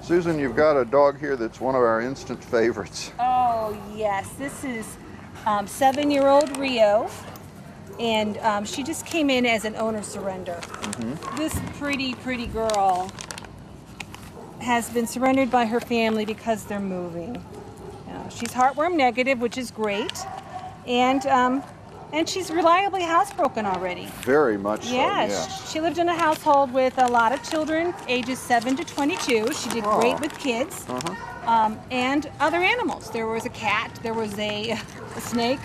Susan, you've got a dog here that's one of our instant favorites. Oh yes, this is 7-year-old Rio, and she just came in as an owner surrender. This pretty girl has been surrendered by her family because they're moving. She's heartworm negative, which is great, and she's reliably housebroken already. Very much so, yes. She lived in a household with a lot of children, ages 7 to 22. She did great with kids and other animals. There was a cat, there was a snake.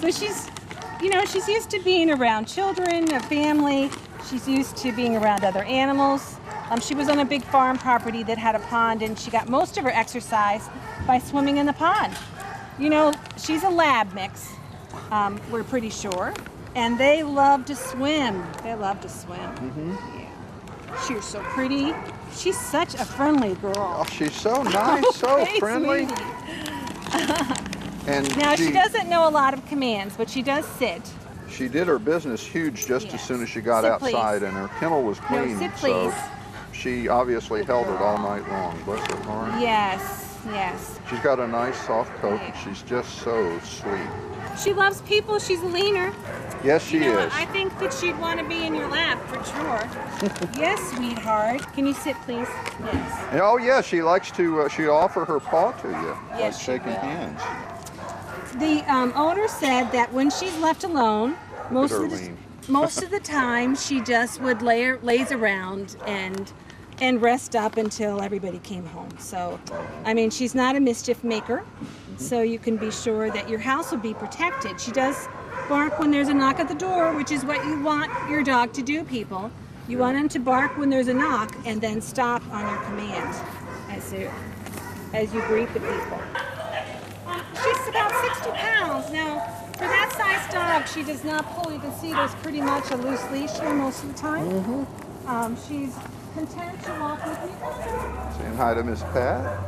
So she's, she's used to being around children, a family. She's used to being around other animals. She was on a big farm property that had a pond, and she got most of her exercise by swimming in the pond. She's a lab mix, we're pretty sure, and they love to swim. They love to swim. Yeah. She's so pretty. She's such a friendly girl. Oh, she's so nice, so friendly. And now she doesn't know a lot of commands, but she does sit. She did her business huge just as soon as she got outside, and her kennel was clean. No, sit, please. So she obviously held it all night long. Bless her heart. Yes. She's got a nice soft coat, and she's just so sweet. She loves people. She's a leaner. Yes, she is. I think that she'd want to be in your lap for sure. Yes, sweetheart. Can you sit, please? Yes. Oh, yeah. She likes to. She offer her paw to you, yes, like shaking hands. The owner said that when she's left alone, most of the time she just would lays around and rest up until everybody came home. So, I mean, she's not a mischief maker, so you can be sure that your house will be protected. She does bark when there's a knock at the door, which is what you want your dog to do, people. You want him to bark when there's a knock and then stop on your command as you greet the people. She's about 60 pounds. Now, for that size dog, she does not pull. You can see there's pretty much a loose leash here most of the time. She's content to walk with me. Saying hi to Miss Pat.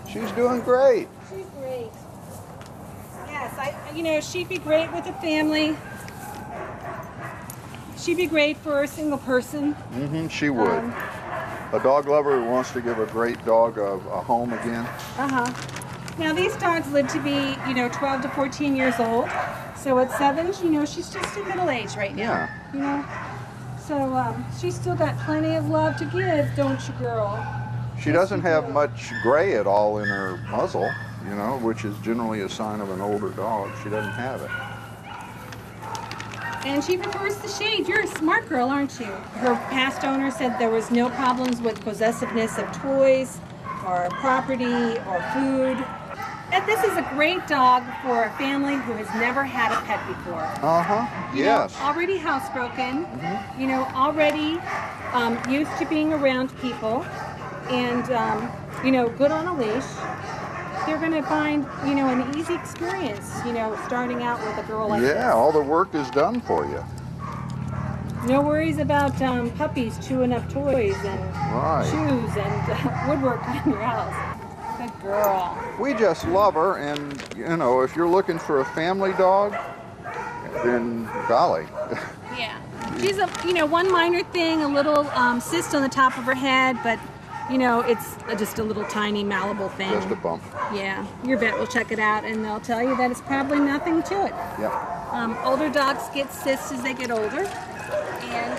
She's doing great. She's great. Yes, she'd be great with a family. She'd be great for a single person. She would. A dog lover who wants to give a great dog a home again. Now these dogs live to be, 12 to 14 years old. So at 7, she's just a middle age right now. Yeah. So she's still got plenty of love to give, don't you, girl? She doesn't have much gray at all in her muzzle, which is generally a sign of an older dog. She doesn't have it. And she prefers the shade. You're a smart girl, aren't you? Her past owner said there was no problems with possessiveness of toys or property or food. And this is a great dog for a family who has never had a pet before. Yes. Already housebroken, already used to being around people, and, good on a leash. They're going to find, an easy experience, starting out with a girl like this. Yeah, all the work is done for you. No worries about puppies chewing up toys and shoes and woodwork in your house. Good girl. We just love her, and, if you're looking for a family dog, then golly. Yeah. She's one minor thing, a little cyst on the top of her head, but it's just a little tiny malleable thing. Just a bump. Yeah, your vet will check it out and they'll tell you that it's probably nothing to it. Yep. Older dogs get cysts as they get older, and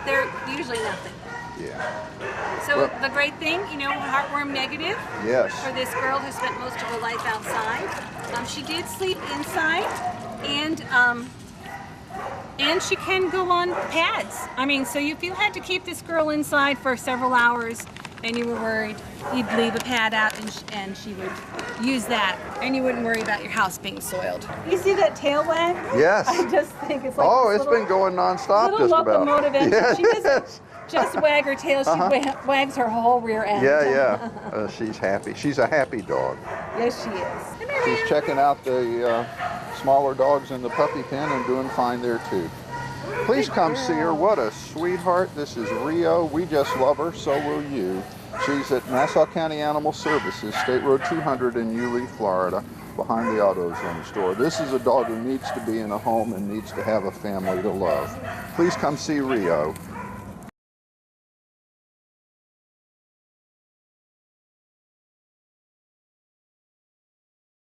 they're usually nothing. Yeah. So the great thing, heartworm negative. Yes. For this girl who spent most of her life outside. She did sleep inside, and she can go on pads. So if you had to keep this girl inside for several hours and you were worried, you'd leave a pad out and she would use that, and you wouldn't worry about your house being soiled. You see that tail wag? Yes. I just think it's like it's been going nonstop just about. Little locomotive engine. Yes. She doesn't just wag her tail, she wags her whole rear end. Yeah. She's happy. She's a happy dog. Yes, she is. Come here, She's checking out the smaller dogs in the puppy pen and doing fine there too. Please come see her. What a sweetheart. This is Rio. We just love her. So will you. She's at Nassau County Animal Services, State Road 200 in Yulee, Florida. behind the AutoZone store. This is a dog who needs to be in a home and needs to have a family to love. Please come see Rio.